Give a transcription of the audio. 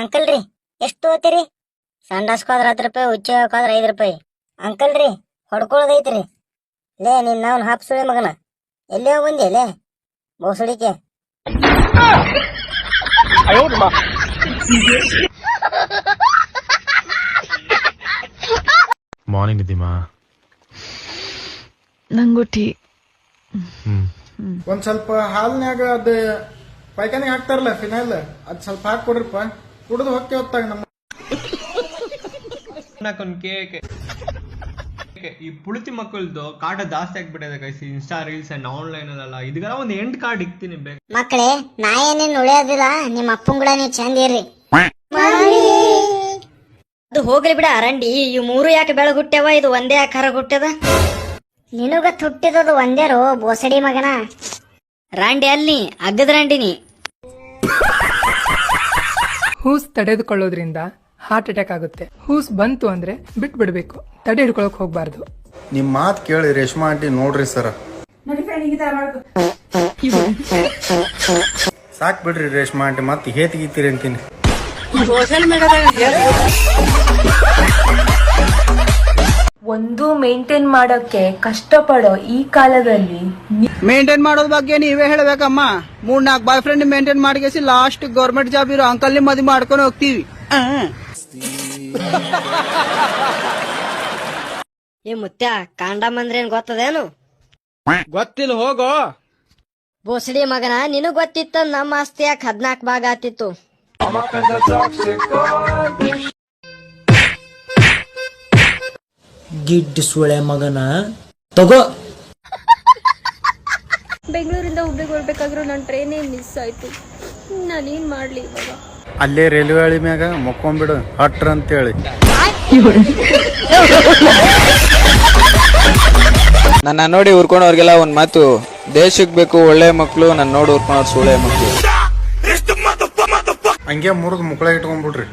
Uncle ರೀ ಎಷ್ಟು ತಗೋತೀರಿ? ಸಂಡಾಸ್ಕೋದ್ರ 10 ರೂಪಾಯಿ, ಉಚ್ಚಿ ಹಾಕೋದ್ರ 5 ರೂಪಾಯಿ. ಅಂಕಲ್ ರೀ ಹೊಡ್ಕೊಳ್ಳೋದೈತ್ರಿ. ಲೇ ನಿನ್ನ ಅವ್ನ ಹಾಪ್ಸುಳೆ ಮಗನ, ಎಲ್ಲೇ ಬಂದಿ ಲೇ ಬೋಸಡಿಕೆ. ಮಾರ್ನಿಂಗ್ ನಿಧಿಮಾ. ನಂಗೂ ಟೀ. ಒಂದ್ ಸ್ವಲ್ಪ ಹಾಲ್ನ್ಯಾಗ ಅದ ಪೈಖಾನಿಗೆ ಹಾಕ್ತಾರಲ್ಲ ಫಿನೈಲ್, ಅದ್ ಸ್ವಲ್ಪ ಹಾಕಿ ಕೊಡ್ರಿಪ್ಪ, ಕುಡಿದು ಹೊಕ್ಕೆ ಹೊತ್ತಾಗ ನಮ್ಮ ಈ ಪುಳಿತಿ ಮಕ್ಕಳದು ಕಾಟ ಜಾಸ್ತಿ ಆಗ್ಬಿಟ್ಟಿದೆ guys, insta reels and online ಅಲ್ಲ. ಇದಕ್ಕೆಲ್ಲ ಒಂದು ಎಂಡ್ ಕಾರ್ಡ್ ಇಕ್ತೀನಿ ಬೇಕು. ಮಕ್ಕಳೇ ನಾ ಏನೇನ್ ಉಳಿಯೋದಿಲ್ಲ, ನಿಮ್ಮ ಅಪ್ಪನ್ ಕೂಡ ನೀವು ಚಂದ ಇರ್ರಿ. ಅದು ಹೋಗ್ಲಿ ಬಿಡ ಅರಂಡಿ, ಇವ್ 3 ಯಾಕೆ ಬೆಳಗ್ ಹುಟ್ಟ್ಯಾವ, ಇದು ಒಂದೇ ಯಾಕೆ ಹೊರಗ್ ಹುಟ್ಟ್ಯದ? ನಿನಗ ಹುಟ್ಟಿದದು ಒಂದೇರೋ ಬೋಸಡಿ ಮಗನ. ರಾಂಡಿ ಅಲ್ಲಿ ಅಗ್ಗದ ರಾಂಡಿನಿ. ಹೂಸ್ ತಡೆದುಕೊಳ್ಳೋದ್ರಿಂದ ಹಾರ್ಟ್ ಅಟ್ಯಾಕ್ ಆಗುತ್ತೆ. ಹೂಸ್ ಬಂತು ಅಂದ್ರೆ ಬಿಟ್ಬಿಡ್ಬೇಕು, ತಡೆ ಹಿಡ್ಕೊಳಕ್ ಹೋಗ್ಬಾರ್ದು. ನಿಮ್ ಮಾತ್ ಕೇಳಿ ರೇಷ್ಮಾ ಆಂಟಿ ನೋಡ್ರಿ ಸರ. ಸಾಕ್ ಬಿಡ್ರಿ ರೇಷ್ಮಾ ಆಂಟಿ, ಮತ್ತೆ ಹೇತಿಗಿತ್ತೀರಿ ಅಂತೀನಿ. ಒಂದು ಮೇಂಟೈನ್ ಮಾಡೋಕೆ ಕಷ್ಟಪಡೋ ಈ ಕಾಲದಲ್ಲಿ ಮೇಂಟೈನ್ ಮಾಡೋದ್ ಬಗ್ಗೆ ನೀವೇ ಹೇಳ್ಬೇಕಮ್ಮ. 3-4 ಬಾಯ್ ಫ್ರೆಂಡ್ ಮೇಂಟೈನ್ ಮಾಡಿಸಿ ಲಾಸ್ಟ್ ಗೌರ್ಮೆಂಟ್ ಜಾಬ್ ಇರೋ ಅಂಕಲ್ ನಿ ಮದ್ವೆ ಮಾಡ್ಕೊಂಡು ಹೋಗ್ತೀವಿ. ಏ ಮುತ್ಯ, ಕಾಂಡಮ್ ಅಂದ್ರೇನ್ ಗೊತ್ತದೇನು? ಗೊತ್ತಿಲ್ಲ ಹೋಗೋ. ಬೋಸಡಿ ಮಗನ, ನಿನಗ್ ಗೊತ್ತಿತ್ತ ನಮ್ಮ ಆಸ್ತಿ ಯಾಕೆ 14 ಭಾಗ ಆತಿತ್ತು? ಗಿಡ್ಡ ಸುಳೆ ಮಗನ ತಗೋ. ಬೆಂಗಳೂರಿಂದ ಹುಬ್ಳಿಗೆ ಬರ್ಬೇಕಾದ್ರೂ ನನ್ನ ಟ್ರೈನೇ ಮಿಸ್ ಆಯ್ತು. ನಾನೇನ್ ಮಾಡ್ಲಿ ಇವಾಗ? ಅಲ್ಲೇ ರೈಲ್ವೆ ಹಳಿ ಮ್ಯಾಗ ಮಕ್ಕೊಂಬಿಡು ಹಟ್ರ ಅಂತೇಳಿ. ನನ್ನ ನೋಡಿ ಉರ್ಕೊಂಡವ್ರಿಗೆಲ್ಲ ಒಂದ್ ಮಾತು, ದೇಶಕ್ ಬೇಕು ಒಳ್ಳೆ ಮಕ್ಳು, ನನ್ನ ನೋಡಿ ಉರ್ಕೊಂಡವ್ರು ಸುಳೆ ಮಕ್ಳು. ಹಂಗೆ ಮುರಿದು ಮುಕ್ಕಳ ಇಟ್ಕೊಂಡ್ಬಿಡ್ರಿ.